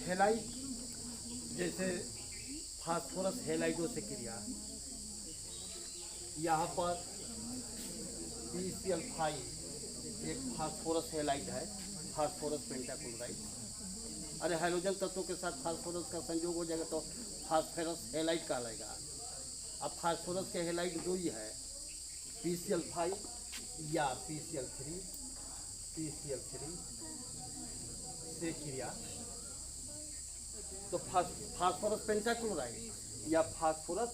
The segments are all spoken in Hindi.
हेलाइड जैसे फास्फोरस हेलाइडों से क्रिया, यहाँ पर PCl5 एक फास्फोरस हेलाइड है, फास्फोरस पेंटाक्लोराइड। अरे हाइड्रोजन तत्वों के साथ फास्फोरस का संयोग हो जाएगा तो फास्फोरस हेलाइड कहलाएगा। अब फास्फोरस के हेलाइड दो ही है, PCl5 या PCl3 से क्रिया। तो फास्फोरस पेंटाक्लोराइड या फास्फोरस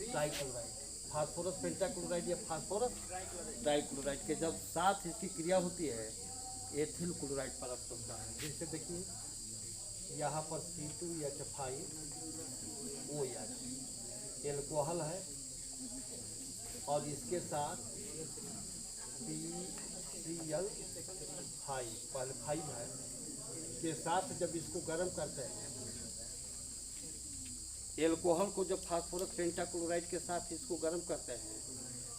ट्राइक्लोराइड, फास्फोरस पेंटाक्लोराइड या फास्फोरस ट्राइक्लोराइड के जब साथ इसकी क्रिया होती है एथिल क्लोराइड प्राप्त होता है। जैसे देखिए यहाँ पर C2H5OH एल्कोहल है और इसके साथ PCl5 पहले 5 है के साथ जब इसको गर्म करते हैं, एल्कोहल को जब फास्फोरस पेंटाक्लोराइड के साथ इसको गर्म करते हैं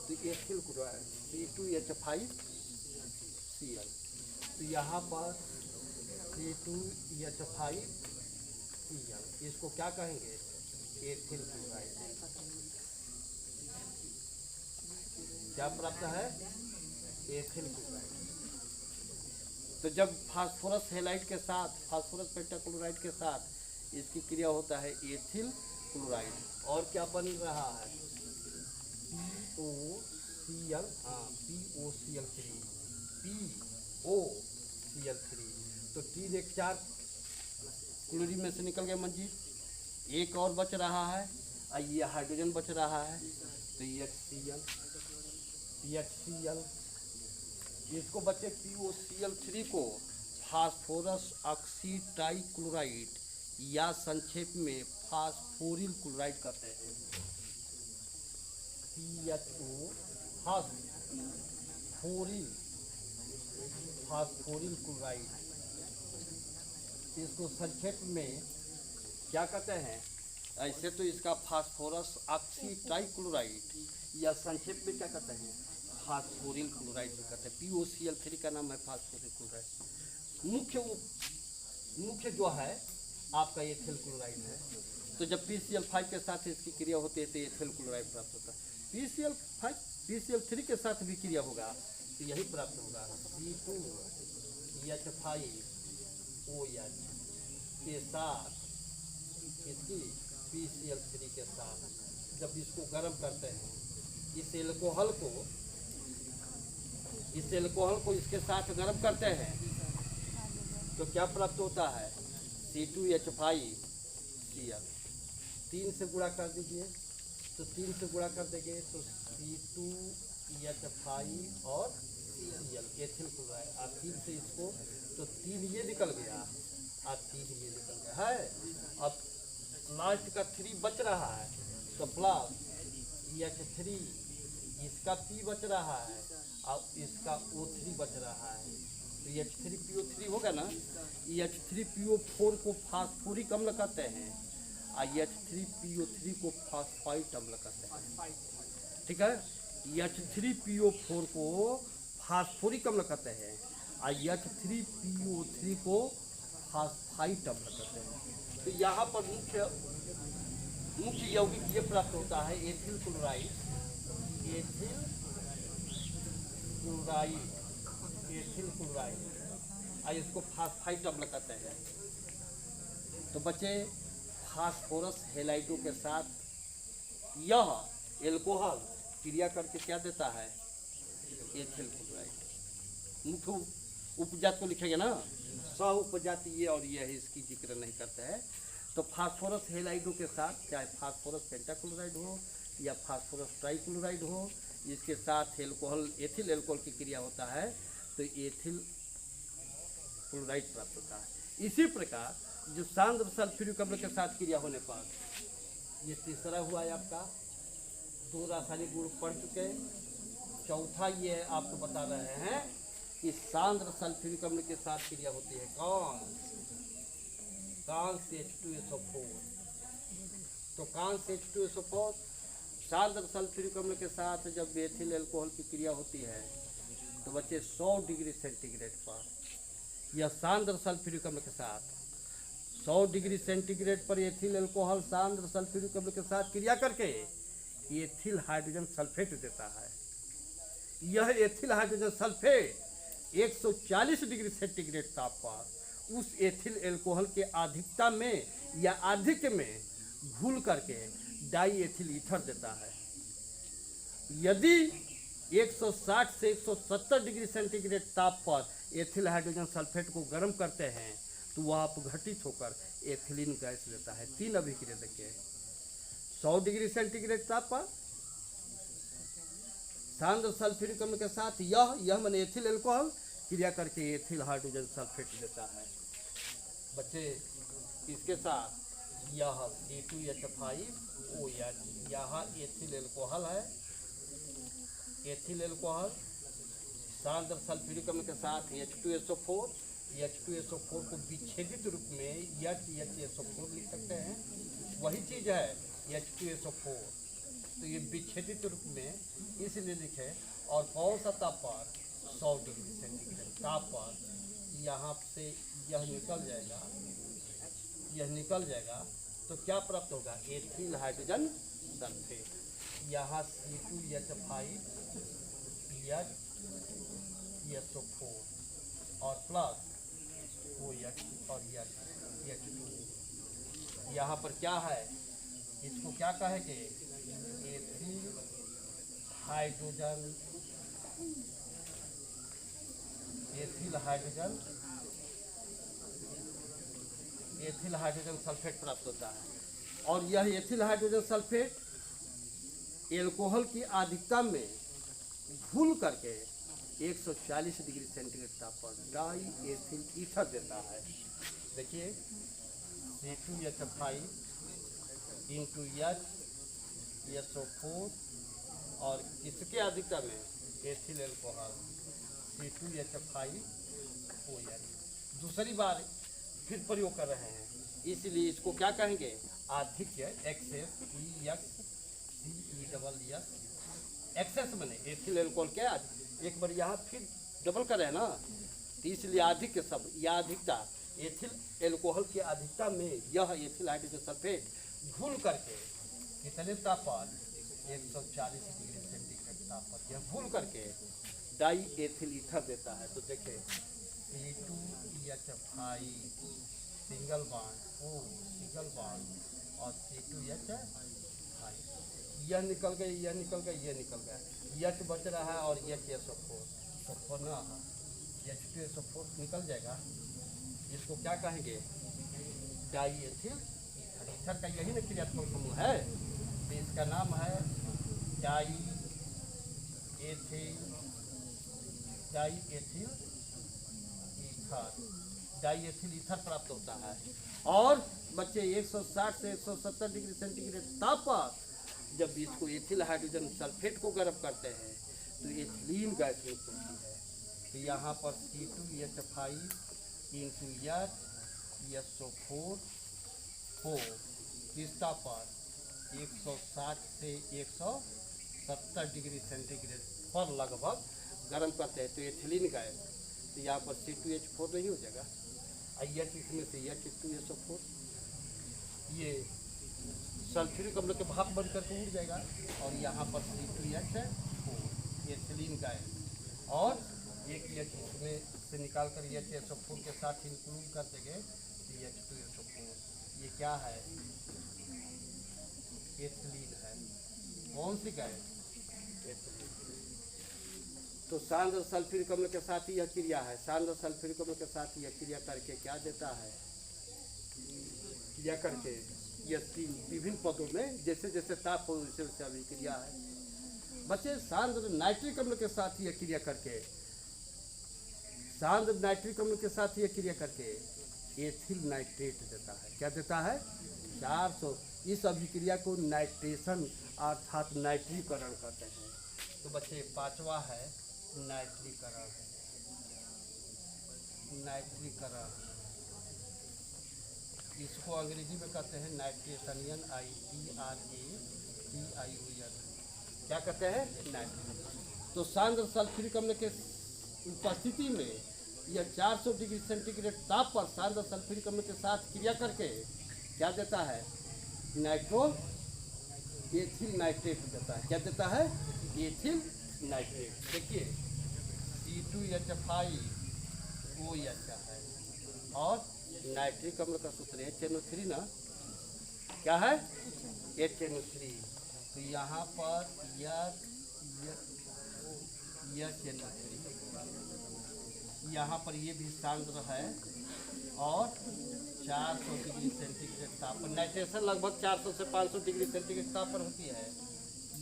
तो एथिल क्लोराइड C2H5Cl, तो यहाँ पर C2H5Cl इसको क्या कहेंगे, एथिल क्लोराइड। क्या प्राप्त है, एथिल क्लोराइड। तो जब फास्फोरस हेलाइड के साथ फास्फोरस पेंटाक्लोराइड के साथ इसकी क्रिया होता है एथिल क्लोराइड, और क्या बन रहा है, POCl3 तो 3 एक 4 क्लोरीन में से निकल गया मंजीर, एक और बच रहा है और ये हाइड्रोजन बच रहा है तो HCl इसको बचे POCl3 को फास्फोरस ऑक्सीट्राइक्लोराइड या संक्षेप में फास्फोरिल क्लोराइड कहते हैं। फास्फोरिल क्लोराइड इसको संक्षेप में क्या कहते हैं, ऐसे तो इसका फास्फोरस ऑक्सीट्राइक्लोराइड या संक्षेप में क्या कहते हैं, फास्फोरिल क्लोराइड भी कहते हैं। POCl3 का नाम है फास्फोरिल क्लोराइड। मुख्य जो है आपका एथिल क्लोराइड है। तो जब PCl5 के साथ इसकी क्रिया होती है तो एथिल क्लोराइड प्राप्त होता है। PCl3 के साथ भी क्रिया होगा तो यही प्राप्त होगा, C2H5OH के साथ इसकी PCl3 के साथ जब इसको गर्म करते हैं, इस एल्कोहल को इसके साथ गर्म करते हैं तो क्या प्राप्त होता है, C2H5Cl। 3 से गुणा कर दीजिए तो 3 से गुणा कर देंगे तो C2H5 और Cl एथिल क्लोराइड, और 3 से इसको तो 3 ये निकल गया और 3 ये निकल गया है। अब लास्ट का 3 बच रहा है तो प्लस H3 इसका P बच रहा है और इसका O3 बच रहा है तो H3PO3 होगा ना। H3PO4 को फास्फोरिक अम्ल कहते हैं और H3PO3 को फास्फाइट अम्ल कहते हैं। ठीक है, H3PO4 को फास्फोरिक अम्ल कहते हैं और H3PO3 को फास्फाइट अम्ल कहते हैं। तो यहाँ पर मुख्य यौगिक ये प्राप्त होता है एथिल क्लोराइड और इसको फास्फाइट अम्ल कहते हैं। तो बच्चे फास्फोरस हेलाइडों के साथ यह एल्कोहल क्रिया करके क्या देता है, एथिल क्लोराइड। मुख्य उपजात को लिखेंगे ना, सह उपजाति ये और ये है, इसकी जिक्र नहीं करते हैं। तो फास्फोरस हेलाइडों के साथ चाहे फास्फोरस पेंटाक्लोराइड हो या फास्फोरस ट्राइक्लोराइड हो, इसके साथ एथिल एल्कोहल की क्रिया होता है तो एथिल क्लोराइड प्राप्त होता है। इसी प्रकार जो सांद्र सल्फ्यूरिक अम्ल के साथ क्रिया होने पर ये तीसरा हुआ है आपका, 2 रासायनिक गुण पढ़ चुके। चौथा ये आपको बता रहे हैं कि सांद्र सल्फ्यूरिक अम्ल के साथ क्रिया होती है कौन, CH2SO4। तो CH2SO4 सांद्र सल्फ्यूरिक अम्ल के साथ जब एथिल अल्कोहल की क्रिया होती है तो बच्चे 100 डिग्री सेंटीग्रेड पर यह सांद्र सल्फ्यूरिक अम्ल के साथ 100 डिग्री सेंटीग्रेड पर एथिल अल्कोहल सांद्र सल्फ्यूरिक अम्ल के साथ क्रिया करके एथिल हाइड्रोजन सल्फेट देता है। यह ethyl hydrogen sulphate 140 degree centigrade ताप पर उस एथिल अल्कोहल के अधिकता में या अधिक में घुल करके डाई एथिल ईथर देता है। यदि 160 से 170 डिग्री सेंटीग्रेड ताप पर एथिल हाइड्रोजन सल्फेट को गर्म करते हैं तो वह अपघटित होकर एथिलीन गैस देता है। 3 अभिक्रिया देखिए, 100 डिग्री सेंटीग्रेड ताप पर सांद्र सल्फ्यूरिक अम्ल के साथ यह माने एथिल अल्कोहल क्रिया करके एथिल हाइड्रोजन सल्फेट देता है। बच्चे इसके साथ यह C2H5OH, यहाँ एथिल अल्कोहल है, एथिल अल्कोहल सांद्र सल्फ्यूरिक अम्ल के साथ H2SO4, H2SO4 को विच्छेदित रूप में HSO4 लिख सकते हैं। वही चीज़ है H2SO4, तो ये विच्छेदित रूप में इसलिए लिखे। और कौन सा ताप पर? 100 डिग्री सेंटीग्रेड ताप पर यहाँ से यह निकल जाएगा तो क्या प्राप्त होगा? Ethyl hydrogen sulphate. यहाँ C2H5HSO4 और प्लस OH और H2। यहाँ पर क्या है? इसको क्या कहेंगे? एथिल हाइड्रोजन सल्फेट प्राप्त होता है। और यह एथिल हाइड्रोजन सल्फेट एल्कोहल की अधिकता में घुल करके 140 डिग्री सेंटीग्रेड ताप पर डाई एथिल ईथर देता है। देखिए C2H5HSO4 और इसके अधिकता में एथिल अल्कोहल C2H5OH। दूसरी बार फिर प्रयोग कर रहे हैं, इसलिए इसको क्या कहेंगे? आधिक्य, एक्सेस, एक्सेस बने एथिल अल्कोहल के आज एक बार यहाँ फिर डबल कर रहे हैं ना, तो इसलिए अधिक शब्द या अधिकता एथिल अल्कोहल की अधिकता में यह एथिल हाइड्रोजन सल्फेट घुल करके कितने ताप पर? 140 डिग्री सेंटीग्रेड ताप पर यह घुल करके डाई एथिल ईथर देता है। तो देखें C2H5 सिंगल बॉन्ड और C2H5 यह निकल गया, यह निकल गया, H बच रहा है और HSO4 तो ना H2SO4 निकल जाएगा। इसको क्या कहेंगे? डाई एथिल ईथर का यही ना क्रियात्मक समूह है, तो इसका नाम है डाई एथिल ईथर प्राप्त होता है। और बच्चे 160 से 170 डिग्री सेंटीग्रेड ताप पर जब इसको एथिल हाइड्रोजन सल्फेट को गर्म करते हैं तो एथिलीन गैस मुक्त होती है। तो यहाँ पर C2H5HSO4 को किस ताप पर? 160 से 170 डिग्री सेंटीग्रेड पर लगभग गर्म करते हैं तो एथिलीन गैस, तो यहाँ पर C2H4 नहीं हो जाएगा, H इसमें से H2SO4 ये सल्फ्यूरिक अम्ल के भाप बन करके उड़ जाएगा और यहाँ पर C2H4 एथिलीन गैस और एक H इसमें से निकाल कर HSO4 के साथ इंक्लूड कर देंगे तो H2SO4। ये क्या है? एथिलीन है। कौन सी गैस? एथिलीन। तो सांद्र सल्फ्यूरिक अम्ल के साथ यह क्रिया है, सांद्र सल्फ्यूरिक अम्ल के साथ यह क्रिया करके क्या देता है? क्रिया करके यह 3 विभिन्न पदों में जैसे जैसे ताप हो वैसे वैसे अभिक्रिया है। बच्चे सांद्र नाइट्रिक अम्ल के साथ यह क्रिया करके एथिल नाइट्रेट देता है। क्या देता है? 400। इस अभिक्रिया को नाइट्रेशन अर्थात नाइट्रीकरण कहते हैं। तो बच्चे 5वां है नाइट्रीकरण। इसको अंग्रेजी में कहते हैं नाइट्रेशन, NITRATION। क्या कहते हैं? नाइट्रेशन। तो सांद्र सल्फ्यूरिक अम्ल के उपस्थिति में यह 400 डिग्री सेंटीग्रेड ताप पर शानदार सल्फ्यूरिक अम्ल के साथ क्रिया करके क्या देता है, नाइट्रो एथिल नाइट्रेट देता है। क्या देता है, एथिल नाइट्रेट। देखिए C2H5OH है और नाइट्रिक अम्ल का सूत्र HNO3 ना, क्या है, HNO3। तो यहाँ पर HNO3, यहाँ पर ये भी सांद्र है और 400 डिग्री सेंटीग्रेड ताप पर, नाइट्रेशन लगभग 400 से 500 डिग्री सेंटीग्रेड ताप पर होती है।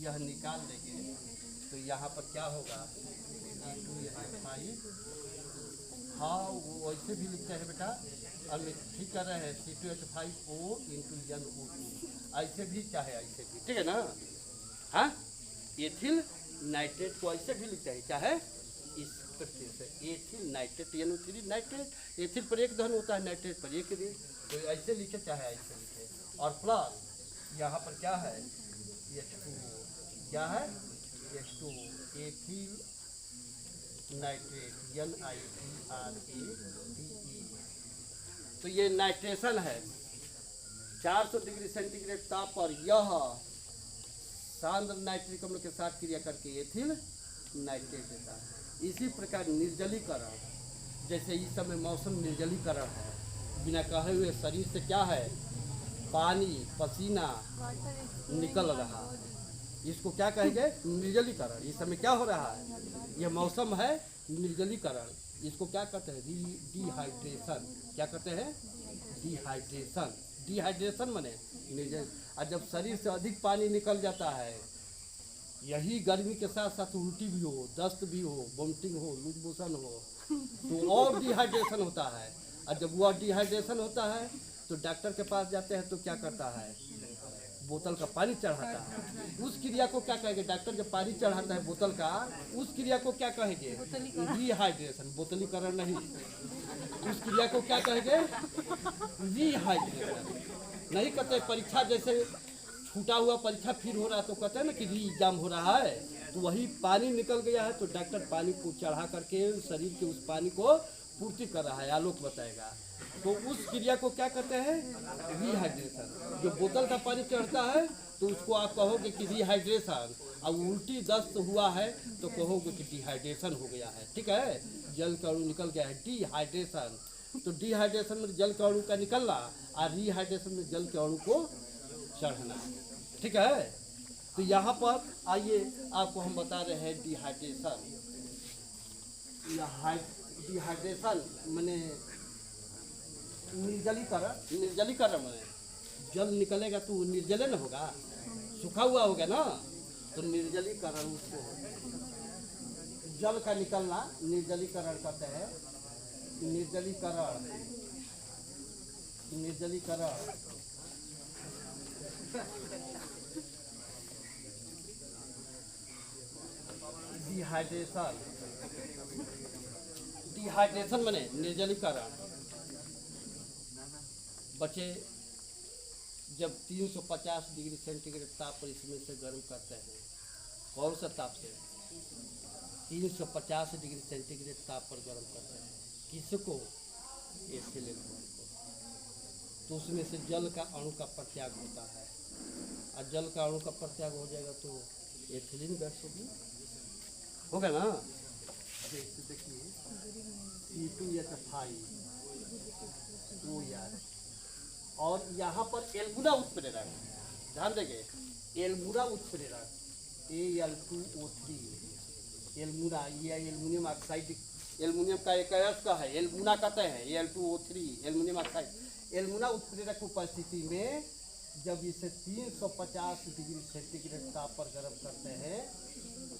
यह निकाल देंगे तो यहाँ पर क्या होगा, C2H5, हाँ वो वैसे भी लिखते हैं बेटा, अब ठीक कर रहे हैं, C2H5O × NO2, ऐसे भी चाहे ऐसे भी, ठीक है ना। हाँ, एथिल नाइट्रेट को ऐसे भी लिखते हैं, चाहे इस प्रकार से, ethyl nitrate, NO3 nitrate, ethyl पर एक धन होता है, नाइट्रेट पर एक ऋण, तो ऐसे लिखे चाहे ऐसे लिखे। और प्लस यहाँ पर क्या है, H2O, क्या है, H2O, एथिल नाइट्रेट, NITRATE। तो ये नाइट्रेशन है। 400 डिग्री सेंटीग्रेड ताप पर यह सांद्र नाइट्रिक अम्ल के साथ क्रिया करके एथिल नाइट्रेट देता है। इसी प्रकार निर्जलीकरण, जैसे इस समय मौसम निर्जलीकरण है, बिना कहे हुए शरीर से क्या है, पानी पसीना निकल रहा है, इसको क्या कहेंगे, निर्जलीकरण। इस समय क्या हो रहा है, यह मौसम है निर्जलीकरण, इसको क्या कहते हैं, डिहाइड्रेशन। क्या कहते हैं, डिहाइड्रेशन। डिहाइड्रेशन माने निर्जल। और जब शरीर से अधिक पानी निकल जाता है, यही गर्मी के साथ साथ उल्टी भी हो, दस्त भी हो, वोमिटिंग हो, लूज मोशन हो, तो और डिहाइड्रेशन होता है। और जब वह डिहाइड्रेशन होता है तो डॉक्टर के पास जाते हैं तो क्या करता है, बोतल का पानी चढ़ाता है। उस क्रिया को क्या कहेंगे, डॉक्टर जब पानी चढ़ाता है बोतल का, उस क्रिया को क्या कहेंगे, डिहाइड्रेशन। बोतलीकरण नहीं, उस क्रिया को क्या कहेंगे, डिहाइड्रेशन। नहीं कहते परीक्षा जैसे छूटा हुआ परीक्षा फिर हो रहा है तो कहते हैं ना कि री एग्जाम हो रहा है, तो वही पानी निकल गया है तो डॉक्टर पानी को चढ़ा करके शरीर के उस पानी को पूर्ति कर रहा है, आलोक बताएगा। तो उस क्रिया को क्या कहते हैं, रिहाइड्रेशन। जो बोतल का पानी चढ़ता है तो उसको आप कहोगे कि रिहाइड्रेशन, और उल्टी दस्त हुआ है तो कहोगे कि डिहाइड्रेशन हो गया है, ठीक है, जल का अणु निकल गया है, डिहाइड्रेशन। तो डिहाइड्रेशन में जल का अणु का निकलना और रिहाइड्रेशन में जल के अणु को चढ़ना, ठीक है। तो यहाँ पर आइए आपको हम बता रहे हैं डिहाइड्रेशन। डिहाइड्रेशन माने निर्जलीकरण। निर्जलीकरण माने जल निकलेगा तो निर्जलन होगा, सूखा हुआ होगा ना, तो निर्जलीकरण उसको जल का निकलना निर्जलीकरण कहते हैं। निर्जलीकरण, निर्जलीकरण डिहाइड्रेशन। डिहाइड्रेशन माने निर्जलीकरण। बच्चे जब 350 डिग्री सेंटीग्रेड ताप पर इसमें से गर्म करते हैं, कौन सा ताप से, 350 डिग्री सेंटीग्रेड ताप पर गर्म करते हैं, किसको, एथिलीन को, तो उसमें से जल का अणु का प्रत्याग होता है, और जल का अणु का प्रत्याग हो जाएगा तो एथिलीन गैस होगी, होगा ना। जैसे देखिए C2H5OH और यहाँ पर एल्बुना उत्प्रेरक, ध्यान देंगे, एल्बुना उत्प्रेरक Al2O3, एल्बुना, ये एल्युमिनियम ऑक्साइड, एल्युमिनियम का एक अयस्क का है, एल्बुना कहते हैं, Al2O3 एल्युमिनियम ऑक्साइड। एल्बुना उत्प्रेरक उपस्थिति में जब इसे 350 डिग्री सेंटीग्रेड ताप पर गर्म करते हैं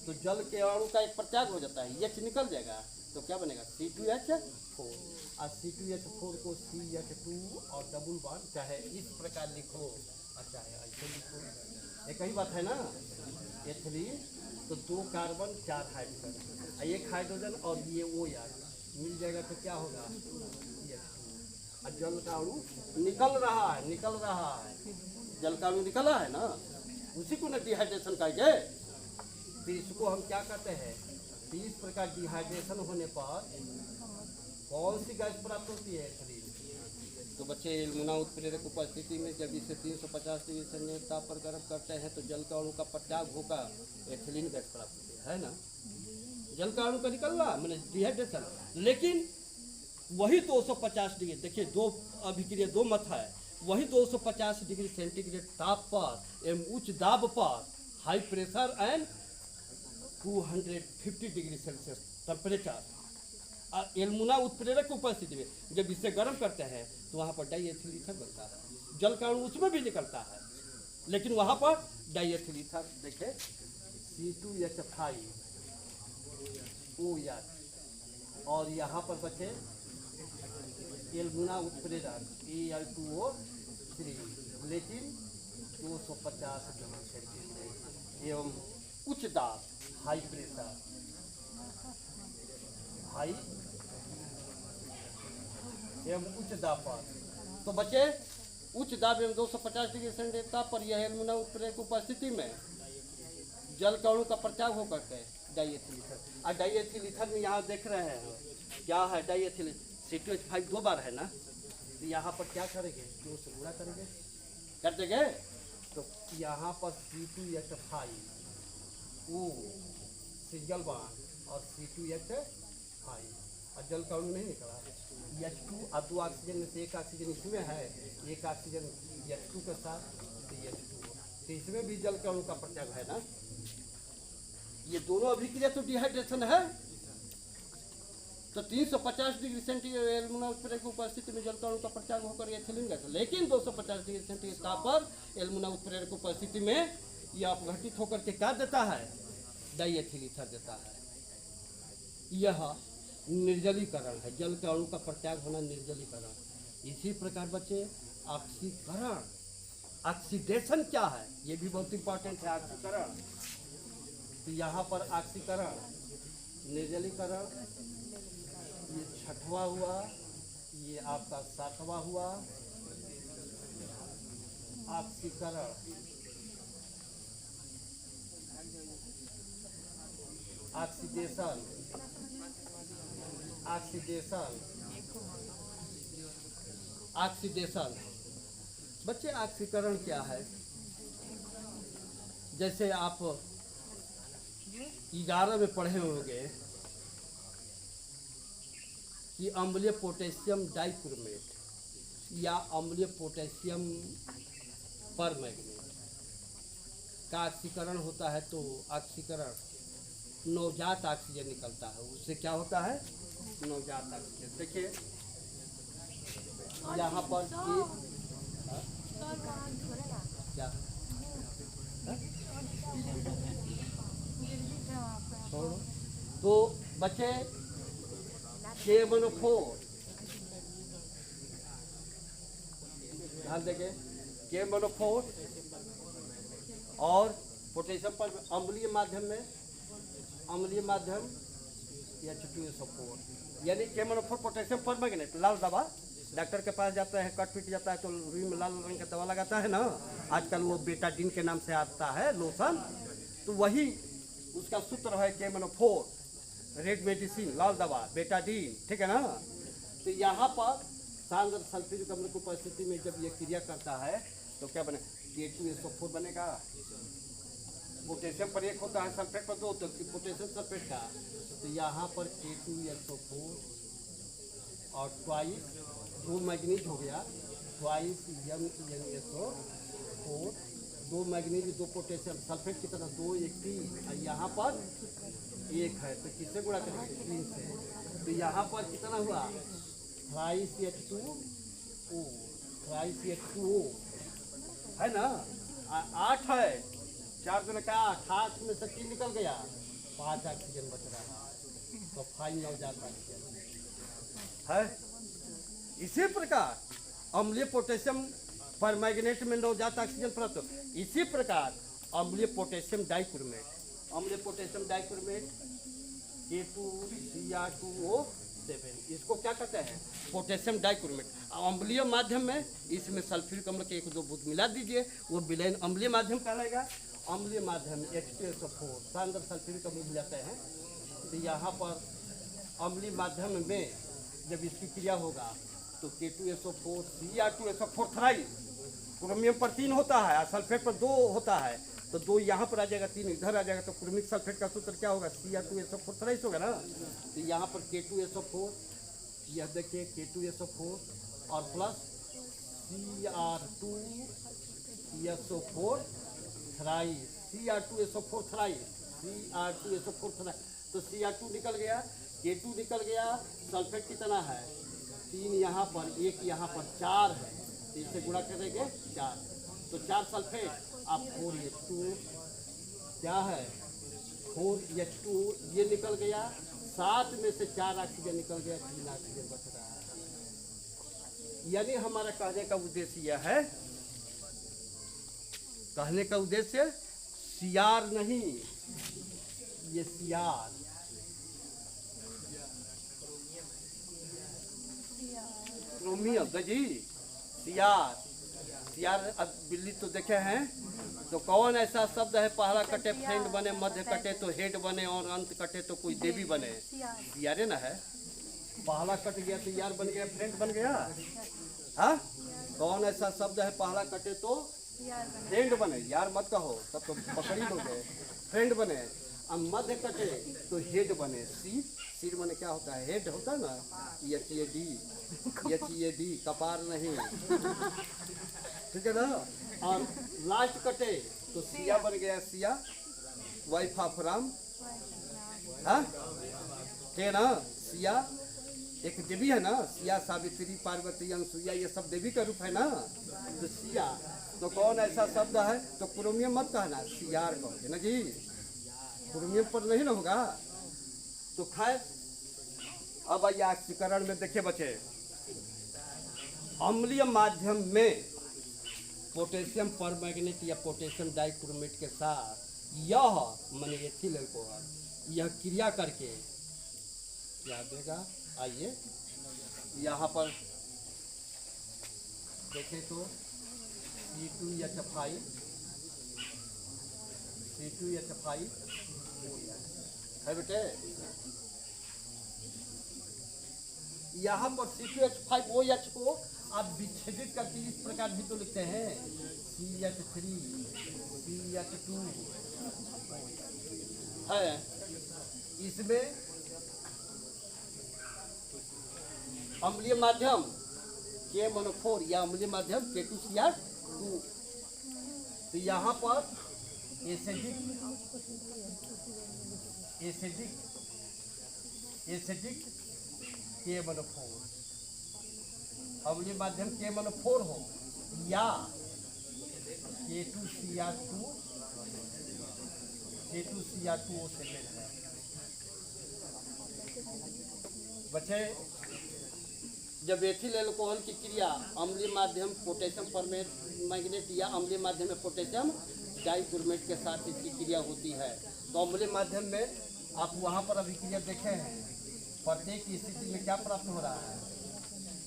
तो जल के अणु का एक प्रत्याग हो जाता है, H निकल जाएगा, तो क्या बनेगा, C2H4। और C2H4 को CH2 और डबल बॉन्ड, चाहे इस प्रकार लिखो और चाहे ऐसे लिखो, एक ही बात है ना। एथिलीन तो 2 कार्बन 4 हाइड्रोजन, एक हाइड्रोजन और ये OH मिल जाएगा तो क्या होगा, और जल का अणु निकल रहा है, निकल रहा है, जल का अणु निकल रहा है ना, उसी को ना डिहाइड्रेशन कहेंगे। फिर इसको हम क्या कहते हैं, तो इस प्रकार डिहाइड्रेशन होने पर कौन सी गैस प्राप्त होती है? एथिलीन। तो बच्चे एल्युमिना उत्प्रेरक उपस्थिति में जब इसे 350 डिग्री सेल्सियस ताप पर गर्म करते हैं तो जल का अणु का प्रत्याग होकर एथिलीन गैस प्राप्त होती है ना। जल का अणु का निकलना मैंने डिहाइड्रेशन। लेकिन वही 250 डिग्री, देखिए दो अभिक्रिया दो मत है, वही 250 डिग्री सेंटीग्रेड ताप पर एवं उच्च दाब पर high pressure and 250 degree Celsius temperature alumina उत्प्रेरक की उपस्थिति में जब इसे गर्म करते हैं तो वहाँ पर डाईएथिल ईथर बनता है। जल का अणु उसमें भी निकलता है, लेकिन वहाँ पर डाईएथिल ईथर देखे C2H5 OH, और यहाँ पर बचे एल्युमिना उत्प्रेरक Al2O3, लेकिन 250 डिग्री सेंटीग्रेड एवं उच्च दाब हाई प्रेशर हाई एवं उच्च दाब पर। तो बच्चे उच्च दाब एवं 250 डिग्री सेंटीग्रेड ताप पर यह एल्युमिना उत्प्रेरक की उपस्थिति में जल का अणु का प्रत्याग होकर के डाईएथिल ईथर। और डाईएथिल ईथर में यहाँ देख रहे हैं क्या है, डाईएथिल C2H5 दो बार है ना, तो यहाँ पर क्या करेंगे, 2 से गुणा करेंगे, कर देंगे। तो यहाँ पर C2H5 O सिंगल बॉन्ड और C2H5 और जल का अणु नहीं निकला। H2 और 2 ऑक्सीजन में से एक ऑक्सीजन इसमें है, एक ऑक्सीजन H2 के साथ, तो H2, तो इसमें भी जल का अणु का प्रत्याग है ना। ये दोनों अभिक्रिया तो डिहाइड्रेशन है। तो 350 डिग्री सेंटीग्रेड एल्युमिना उत्प्रेरक की उपस्थिति में जल का अणु का प्रत्याग होकर एथिलीन गैस, लेकिन 250 डिग्री सेंटीग्रेड ताप पर एल्युमिना उत्प्रेरक की उपस्थिति में यह अपघटित होकर के क्या देता है, डाईएथिल ईथर देता है। यह निर्जलीकरण है, जल के अणु का प्रत्याग होना निर्जलीकरण। इसी प्रकार बच्चे ऑक्सीकरण, ऑक्सीडेशन क्या है ये भी बहुत इंपॉर्टेंट है। ऑक्सीकरण, तो यहाँ पर ऑक्सीकरण निर्जलीकरण, ये 6वां हुआ, ये आपका 7वां हुआ। ऑक्सीकरण, ऑक्सीडेशन, ऑक्सीडेशन, ऑक्सीडेशन। बच्चे ऑक्सीकरण क्या है, जैसे आप 11 में पढ़े होंगे कि अम्लीय पोटेशियम डाइक्रोमेट या अम्लीय पोटेशियम परमैंगनेट का ऑक्सीकरण होता है। तो ऑक्सीकरण नवजात ऑक्सीजन निकलता है, उससे क्या होता है, नवजात ऑक्सीजन। देखिए यहाँ पर क्या तो बच्चे KMnO4 ध्यान देंगे, KMnO4 और पोटेशियम पर अम्लीय माध्यम में, अम्लीय माध्यम H2SO4, यानी KMnO4 पोटेशियम परमैंगनेट। लाल दवा, डॉक्टर के पास जाता है, कट पीट जाता है तो रुई में लाल रंग का दवा लगाता है ना, आजकल वो बेटाडीन के नाम से आता है लोशन, तो वही उसका सूत्र है KMnO4, रेड मेडिसिन, लाल दवा, बेटाडीन, ठीक है ना। तो यहाँ पर सांद्र सल्फ्यूरिक अम्ल की उपस्थिति में जब ये क्रिया करता है तो क्या बने, K2SO4 बनेगा। पोटेशियम पर एक होता है, सल्फेट पर दो, तो पोटेशियम सल्फेट का, तो यहाँ पर K2SO4 और ट्वाइस 2 मैग्नीज हो गया, twice MnSO4, 2 manganese 2 potassium, sulphate की तरह 2 1 3, यहाँ पर 1 है तो किससे गुणा करेंगे, 3 से। तो यहाँ पर कितना हुआ, थ्राइस H2O, थ्राइस H2O है ना, 8 है, 4 दूनी का 8 में से 3 निकल गया, 5 ऑक्सीजन बच रहा, तो 5 नवजात ऑक्सीजन है। इसी प्रकार अम्लीय पोटेशियम परमैंगनेट में नवजात ऑक्सीजन प्राप्त। इसी प्रकार अम्लीय पोटेशियम डाइक्रोमेट, अम्लीय पोटेशियम डाइक्रोमेट K2Cr2O7, इसको क्या कहते हैं, पोटेशियम डाइक्रोमेट। अम्लीय माध्यम में इसमें सल्फ्यूरिक अम्ल के 1-2 बूंद मिला दीजिए, वो विलयन अम्लीय माध्यम कहलाएगा। अम्लीय माध्यम में H2SO4 सांद्र सल्फ्यूरिक अम्ल मिल जाते हैं। तो यहाँ पर अम्लीय माध्यम में जब इसकी क्रिया होगा तो K2SO4 Cr2SO4 थ्राइस, क्रोमियम पर 3 होता है और सल्फेट पर 2 होता है, तो 2 यहाँ पर आ जाएगा, 3 इधर आ जाएगा, तो क्रोमिक सल्फेट का सूत्र क्या होगा? Cr2SO4 थ्राइस होगा ना। तो यहाँ पर K2SO4, यह देखिए K2SO4 और plus Cr2SO4 thrice, Cr2SO4 thrice, Cr2SO4 thrice, तो Cr2 निकल गया, K2 निकल गया, सल्फेट कितना है? 3 यहाँ पर, 1 यहाँ पर, 4 है, तो इससे गुणा करेंगे 4, तो 4 सल्फेट, अब 4H2 क्या है? 4H2 ये निकल गया, 7 में से 4 ऑक्सीजन निकल गया, 3 ऑक्सीजन बच रहा है। यानी हमारा कहने का उद्देश्य यह है, कहने का उद्देश्य Cr नहीं, ये Cr, क्रोमियम जी, Cr। अब बिल्ली तो देखे हैं, तो कौन ऐसा शब्द है पहला कटे फ्रेंड बने, मध्य कटे तो हेड बने, और अंत कटे तो कोई देवी बने? Cr ना है, पहला कट गया तो यार बन गया, फ्रेंड बन गया। हाँ, कौन ऐसा शब्द है पहला कटे तो फ्रेंड बने? यार मत कहो, तब तो पकड़ी लोगे। फ्रेंड बने, अब मध्य कटे तो हेड बने। सिर बने क्या होता है? हेड होता है ना, HEAD, कपार नहीं, ठीक है ना। और लास्ट कटे तो सिया बन गया, सिया, वाइफ ऑफ राम, हाँ, है ना। सिया एक देवी है ना, सिया, सावित्री, पार्वती, अनसुईया, ये सब देवी का रूप है ना। तो सिया, तो कौन ऐसा शब्द है? तो क्रोमियम मत कहना, Cr कहोगे ना जी, क्रोमियम पर नहीं ना होगा। तो खैर, अब आइए ऑक्सीकरण में देखे बच्चे, अम्लीय माध्यम में पोटेशियम परमैंगनेट या पोटेशियम डाइक्रोमेट के साथ यह माने एथिल अल्कोहल यह क्रिया करके क्या देगा? आइए यहाँ पर देखें तो C2H5 है बेटे, यहाँ पर C2H5OH को आप विच्छेदित करके इस प्रकार भी तो लिखते हैं, CH3 CH2 है। इसमें अम्लीय माध्यम K-4 या अम्लीय माध्यम K2Cr2, तो यहाँ पर एसिडिक K-4, अम्लीय माध्यम K-4 हो या K2Cr2 से है। बच्चे, जब एथिल अल्कोहल की क्रिया अम्लीय माध्यम पोटेशियम परमैंगनेट या अम्लीय माध्यम में पोटेशियम डाइक्रोमेट के साथ इसकी क्रिया होती है, तो अम्लीय माध्यम में आप वहाँ पर अभिक्रिया देखे हैं, प्रत्येक स्थिति में क्या प्राप्त हो रहा है?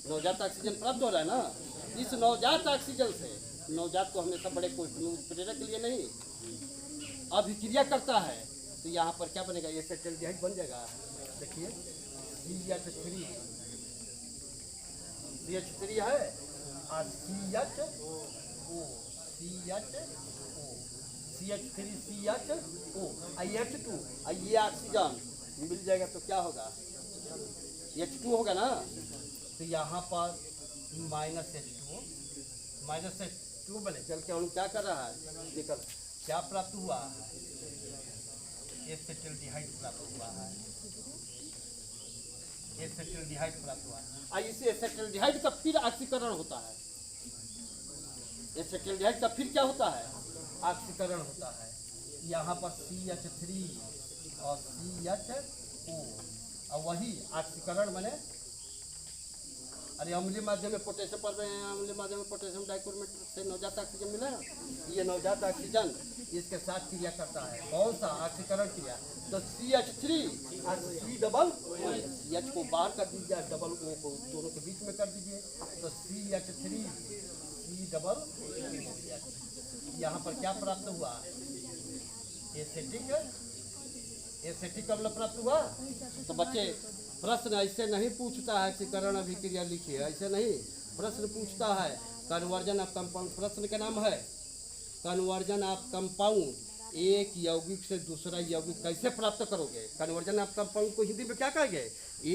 नवजात ऑक्सीजन प्राप्त हो रहा है ना। इस नवजात ऑक्सीजन से, नवजात को हमेशा बड़े प्रेरक के लिए नहीं अभिक्रिया करता है, तो यहाँ पर क्या बनेगा? ये एसिटाल्डिहाइड बन जाएगा। देखिए CH3 है और CHO, CH3CHO H2, ये ऑक्सीजन मिल जाएगा तो क्या होगा? H2 होगा ना। तो यहाँ पर -H2 बने, चल के हम क्या कर रहा है? निकल, क्या प्राप्त हुआ? एसिटाल्डिहाइड प्राप्त हुआ है, एसिटाल्डिहाइड प्राप्त हुआ है। इस एसिटाल्डिहाइड का फिर ऑक्सीकरण होता है, एसिटाल्डिहाइड का फिर क्या होता है? ऑक्सीकरण होता है। यहाँ पर CH3 और CHO, और वही ऑक्सीकरण बने। अरे अम्लीय माध्यम में पोटेशियम पर अम्लीय माध्यम में पोटेशियम डाइक्रोमेट से नवजात ऑक्सीजन मिला, ये नवजात ऑक्सीजन इसके साथ क्रिया करता है। कौन सा ऑक्सीकरण क्रिया? तो CH3 और CH को बाहर कर दीजिए, डबल O को दोनों के बीच में कर दीजिए, तो CH3 यहाँ पर क्या प्राप्त हुआ? एसिडिक एसिटिक अम्ल प्राप्त हुआ। तो बच्चे प्रश्न ऐसे नहीं पूछता है कि करण अभिक्रिया लिखिए, ऐसे नहीं प्रश्न पूछता है। कन्वर्जन ऑफ कंपाउंड प्रश्न का नाम है कन्वर्जन ऑफ कंपाउंड। एक यौगिक से दूसरा यौगिक कैसे प्राप्त करोगे? कन्वर्जन ऑफ कंपाउंड को हिंदी में क्या कहेंगे?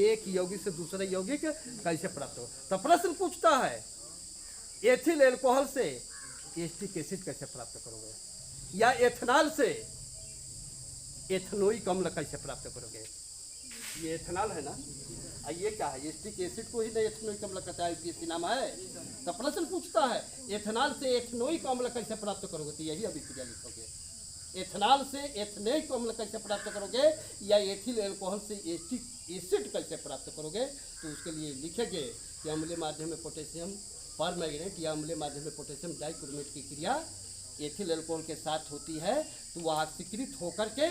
एक यौगिक से दूसरा यौगिक कैसे प्राप्त हो। तो प्रश्न पूछता है एथिल एल्कोहल से एसिटिक एसिड कैसे प्राप्त करोगे, या एथेनॉल से एथेनोइक अम्ल कैसे प्राप्त करोगे। ये एथेनॉल है ना, ये क्या है? एसिटिक एसिड को ही नहीं एथेनोइक अम्ल कहता है, यूपीएससी नाम है। तो प्रश्न पूछता है एथेनॉल से एथेनोइक अम्ल कैसे प्राप्त करोगे, तो यही अभिक्रिया लिखोगे। एथेनॉल से एथेनोइक अम्ल कैसे प्राप्त करोगे, या एथिल एल्कोहल से एसिटिक एसिड कैसे प्राप्त करोगे, तो उसके लिए लिखेंगे कि अम्लीय माध्यम में पोटेशियम परमैंगनेट या अम्लीय माध्यम में पोटेशियम डाइक्रोमेट की क्रिया एथिल एल्कोहल के साथ होती है, तो वह ऑक्सीकृत होकर के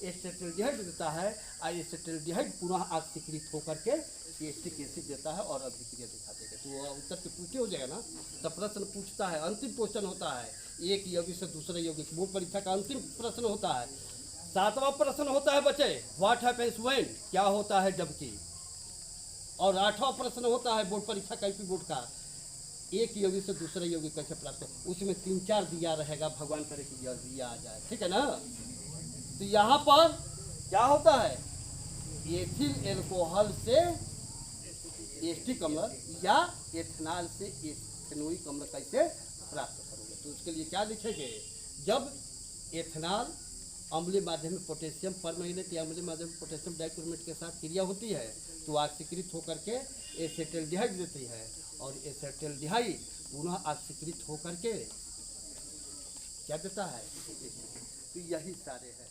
एसिटिल्डिहाइड देता है, और एसिटिल्डिहाइड पुनः ऑक्सीकृत होकर के एसिटिक एसिड देता है और अभिक्रिया दिखा देगा। तो वह उत्तर के पूछे हो जाएगा ना। तो प्रश्न पूछता है, अंतिम क्वेश्चन होता है एक यौगिक से दूसरे यौगिक, बोर्ड परीक्षा का अंतिम प्रश्न होता है। 7वां प्रश्न होता है बच्चे व्हाट हैपेंस व्हेन, क्या होता है जबकि। और 8वां प्रश्न होता है बोर्ड परीक्षा का यूपी बोर्ड का एक यौगिक से दूसरे यौगिक कैसे प्राप्त हो। उसमें 3-4 दिया रहेगा, भगवान करे कि यह दिया आ जाए, ठीक है ना। तो यहाँ पर क्या होता है एथिल एल्कोहल से एसिटिक अम्ल या एथेनॉल से एथेनोइक अम्ल कैसे प्राप्त करोगे। तो उसके लिए क्या लिखेंगे, जब एथेनॉल अम्लीय माध्यम में पोटेशियम परमैंगनेट या अम्लीय माध्यम में पोटेशियम डाइक्रोमेट के साथ क्रिया होती है तो ऑक्सीकृत होकर के एसिटिल्डिहाइड देती है, और एसिटिल्डिहाइड पुनः ऑक्सीकृत होकर के क्या देता है। तो यही सारे हैं।